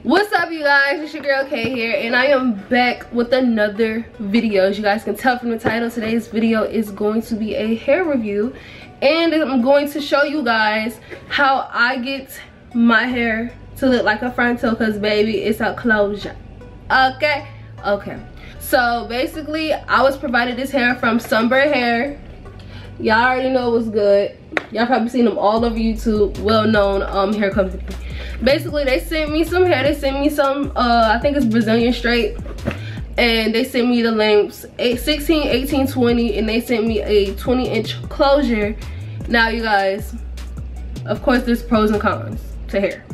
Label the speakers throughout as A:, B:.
A: What's up, you guys? It's your girl Kay here, and I am back with another video. As you guys can tell from the title, today's video is going to be a hair review, and I'm going to show you guys how I get my hair to look like a frontal, because baby, it's a closure. Okay. So basically, I was provided this hair from SUNBER Hair. Y'all already know it was good. Y'all probably seen them all over YouTube. Well-known hair company. Basically, they sent me some hair. They sent me some I think it's Brazilian straight, and they sent me the lengths 16, 18, 20, and they sent me a 20-inch closure. Now, you guys, of course there's pros and cons to hair,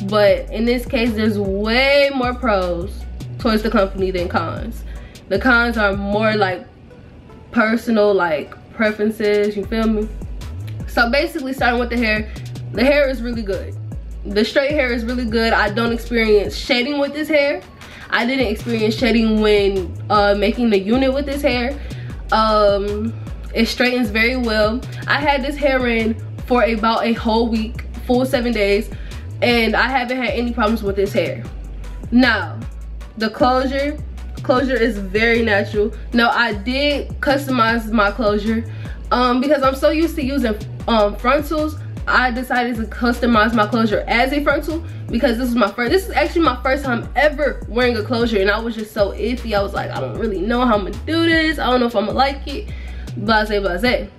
A: but in this case there's way more pros towards the company than cons. The cons are more like personal, like preferences, you feel me? So basically, starting with the hair is really good. The straight hair is really good. I don't experience shedding with this hair. I didn't experience shedding when making the unit with this hair. It straightens very well. I had this hair in for about a whole week, full 7 days, and I haven't had any problems with this hair. Now, the closure is very natural. Now, I did customize my closure because I'm so used to using frontals. I decided to customize my closure as a frontal because this is actually my first time ever wearing a closure, and I was just so iffy. I was like, I don't really know how I'm gonna do this. I don't know if I'm gonna like it. Blase.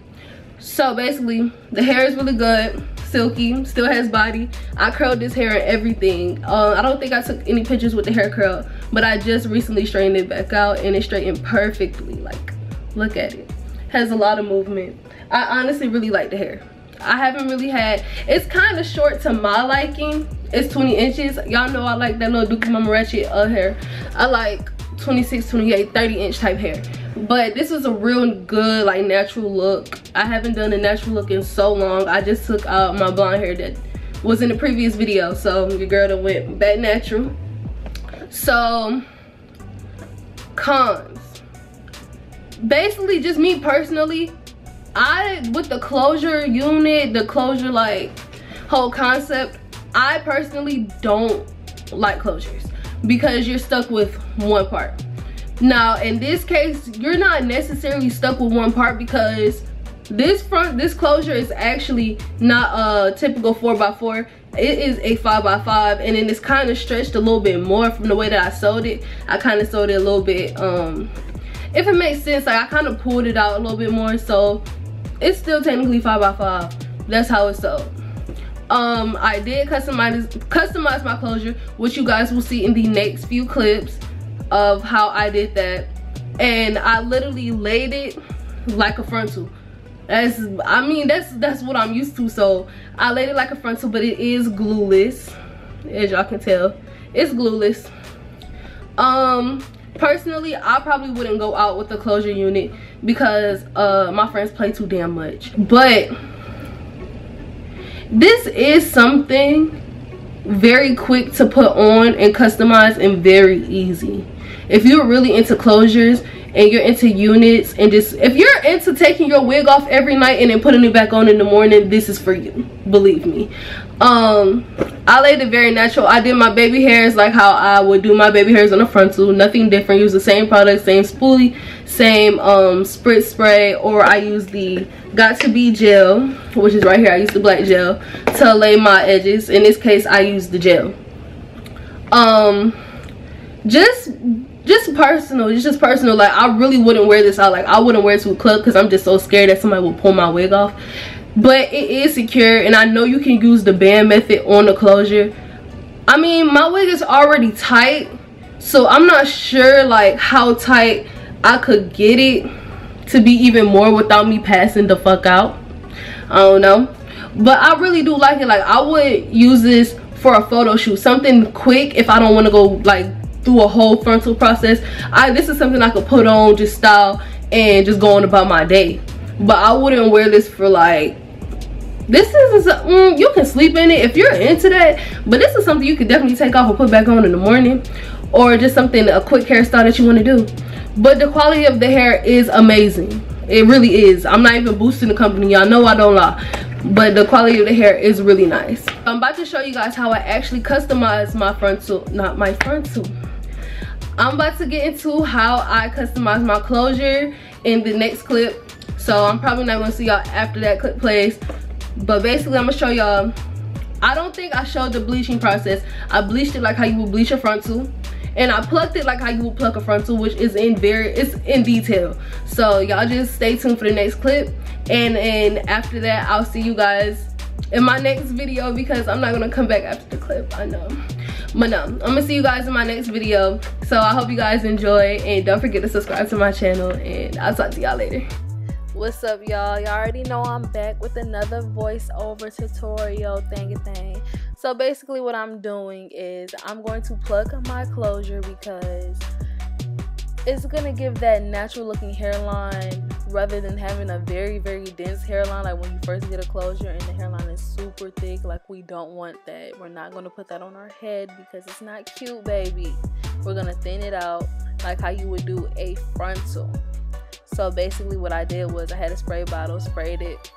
A: So basically, the hair is really good, silky, still has body. I curled this hair and everything. I don't think I took any pictures with the hair curl, but I just recently straightened it back out, and it straightened perfectly. Like, look at it. Has a lot of movement. I honestly really like the hair. I haven't really had, it's kind of short to my liking. It's 20 inches. Y'all know I like that little Dookie Mama Ratchet hair. I like 26, 28, 30 inch type hair. But this was a real good, like, natural look. I haven't done a natural look in so long. I just took out my blonde hair that was in the previous video. So your girl done went back natural. So, cons. Basically, just me personally, with the closure unit, the closure like whole concept, I personally don't like closures because you're stuck with one part. Now, in this case, you're not necessarily stuck with one part because this closure is actually not a typical 4x4. It is a 5x5, and then it's kind of stretched a little bit more from the way that I sewed it. I kind of sewed it a little bit, if it makes sense, like I kind of pulled it out a little bit more, so it's still technically 5x5. That's how it's sewed. I did customize my closure, which you guys will see in the next few clips of how I did that. And I literally laid it like a frontal. That's what I'm used to. So I laid it like a frontal, but it is glueless, as y'all can tell. It's glueless. Personally, I probably wouldn't go out with the closure unit because my friends play too damn much. But this is something very quick to put on and customize, and very easy. If you're really into closures and you're into units, and just if you're into taking your wig off every night and then putting it back on in the morning, this is for you, believe me. I laid it very natural. I did my baby hairs like how I would do my baby hairs on a frontal. Nothing different. Use the same product, same spoolie, same spritz spray, or I use the Got To Be gel, which is right here. I use the black gel to lay my edges. In this case, I use the gel. Just personal. It's just personal. Like, I really wouldn't wear this out. Like, I wouldn't wear it to a club because I'm just so scared that somebody will pull my wig off. But it is secure, and I know you can use the band method on the closure. I mean, my wig is already tight, so I'm not sure like how tight I could get it to be even more without me passing the fuck out. I don't know, but I really do like it. Like, I would use this for a photo shoot, something quick if I don't want to go like through a whole frontal process. This is something I could put on, just style, and just go on about my day. But I wouldn't wear this for like, this is you can sleep in it if you're into that, but this is something you could definitely take off and put back on in the morning, or just something, a quick hairstyle that you want to do. But the quality of the hair is amazing. It really is. I'm not even boosting the company, y'all know I don't lie. but the quality of the hair is really nice. I'm about to show you guys how I actually customize my frontal, not my frontal. I'm about to get into how I customize my closure in the next clip, so I'm probably not gonna see y'all after that clip plays. But basically I'm gonna show y'all, I don't think I showed the bleaching process. I bleached it like how you would bleach a frontal, and I plucked it like how you would pluck a frontal, which is it's in detail. So y'all just stay tuned for the next clip, and after that I'll see you guys in my next video, because I'm not gonna come back after the clip, I know. But no, I'm gonna see you guys in my next video. So I hope you guys enjoy, and don't forget to subscribe to my channel, and I'll talk to y'all later. What's up, y'all? Y'all already know I'm back with another voiceover tutorial thing. So basically what I'm doing is I'm going to pluck my closure, because it's gonna give that natural looking hairline rather than having a very dense hairline, like when you first get a closure and the hairline is super thick. Like, we don't want that. We're not gonna put that on our head because it's not cute, baby. We're gonna thin it out like how you would do a frontal. So basically what I did was I had a spray bottle, sprayed it.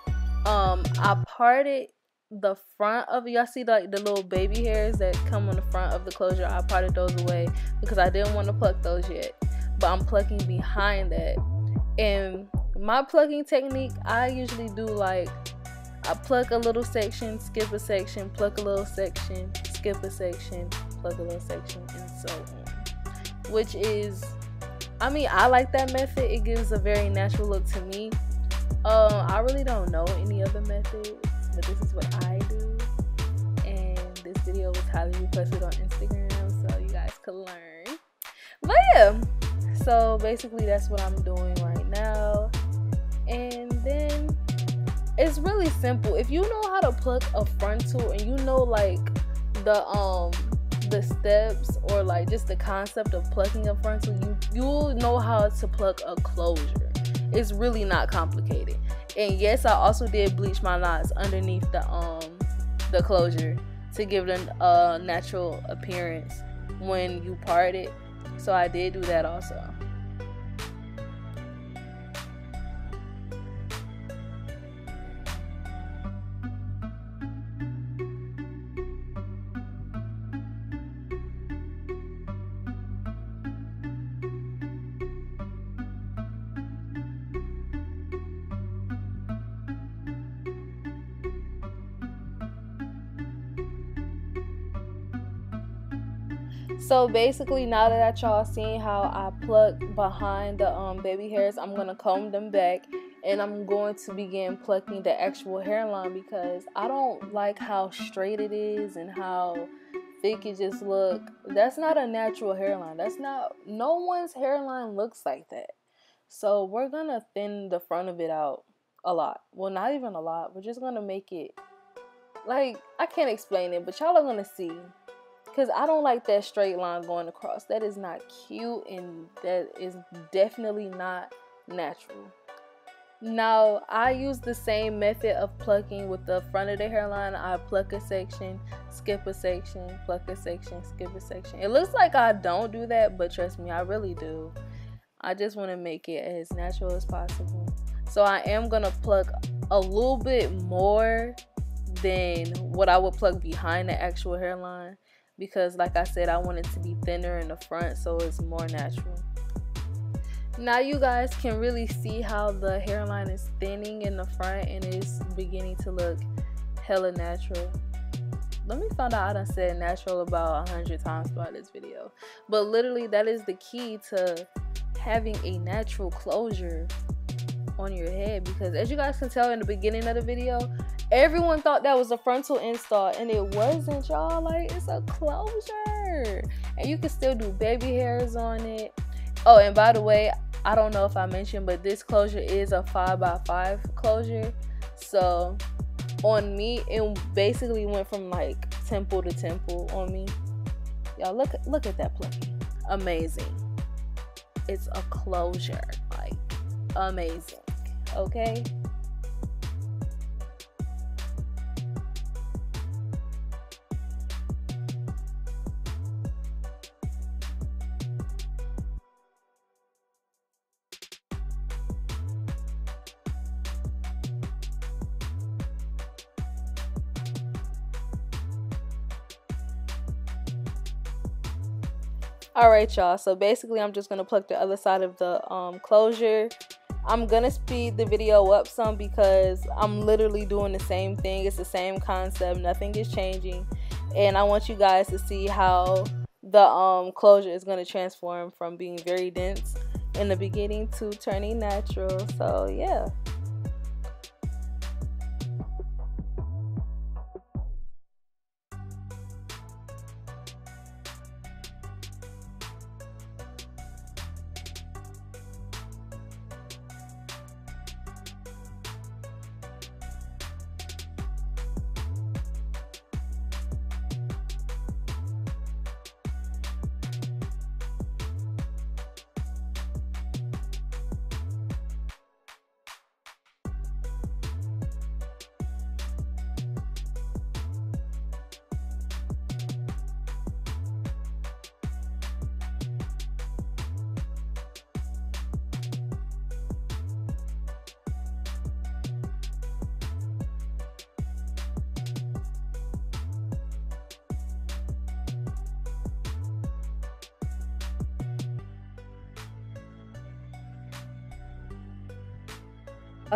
A: I parted the front of, y'all see like the little baby hairs that come on the front of the closure. I parted those away because I didn't want to pluck those yet, but I'm plucking behind that. And my plucking technique, I usually do like, I pluck a little section, skip a section, pluck a little section, skip a section, pluck a little section, and so on. Which is, I mean, I like that method. It gives a very natural look to me. I really don't know any other method, but this is what I do. And this video was highly requested on Instagram, so you guys could learn. But yeah, so basically that's what I'm doing right now. And then it's really simple. If you know how to pluck a frontal, and you know like the steps, or like just the concept of plucking a frontal, you'll know how to pluck a closure. It's really not complicated. And yes, I also did bleach my knots underneath the closure to give it a natural appearance when you part it. So I did do that also. So basically, now that y'all seen how I pluck behind the baby hairs, I'm gonna comb them back, and I'm going to begin plucking the actual hairline, because I don't like how straight it is and how thick it just look. That's not a natural hairline. That's not, no one's hairline looks like that. So we're gonna thin the front of it out a lot. Well, not even a lot. We're just gonna make it, like, I can't explain it, but y'all are gonna see. Because I don't like that straight line going across. That is not cute, and that is definitely not natural. Now, I use the same method of plucking with the front of the hairline. I pluck a section, skip a section, pluck a section, skip a section. It looks like I don't do that, but trust me, I really do. I just want to make it as natural as possible. So I am going to pluck a little bit more than what I would pluck behind the actual hairline, because like I said, I want it to be thinner in the front so it's more natural. Now you guys can really see how the hairline is thinning in the front, and it's beginning to look hella natural. Let me find out I done said natural about 100 times throughout this video. But literally, that is the key to having a natural closure on your head, because as you guys can tell in the beginning of the video, everyone thought that was a frontal install, and it wasn't, y'all. Like, it's a closure, and you can still do baby hairs on it. Oh, and by the way, I don't know if I mentioned, but this closure is a 5x5 closure. So on me, it basically went from like temple to temple on me. Y'all, look at that plucking. Amazing. It's a closure, like amazing. Okay. Alright, y'all, so basically I'm just gonna pluck the other side of the closure. I'm gonna speed the video up some because I'm literally doing the same thing. It's the same concept, nothing is changing, and I want you guys to see how the closure is gonna transform from being very dense in the beginning to turning natural. So yeah.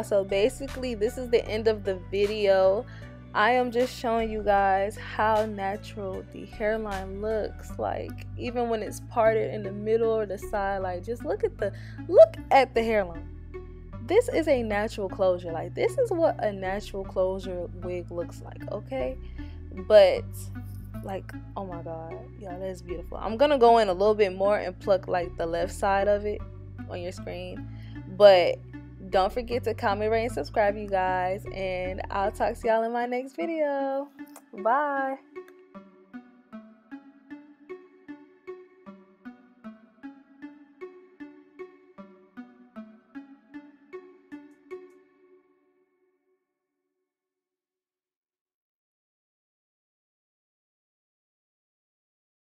A: So basically this is the end of the video. I am just showing you guys how natural the hairline looks, like even when it's parted in the middle or the side. Like just look at the hairline. This is a natural closure. Like this is what a natural closure wig looks like, okay? But like, oh my god, y'all, that's beautiful. I'm gonna go in a little bit more and pluck like the left side of it on your screen, but don't forget to comment, rate, and subscribe, you guys, and I'll talk to y'all in my next video. Bye.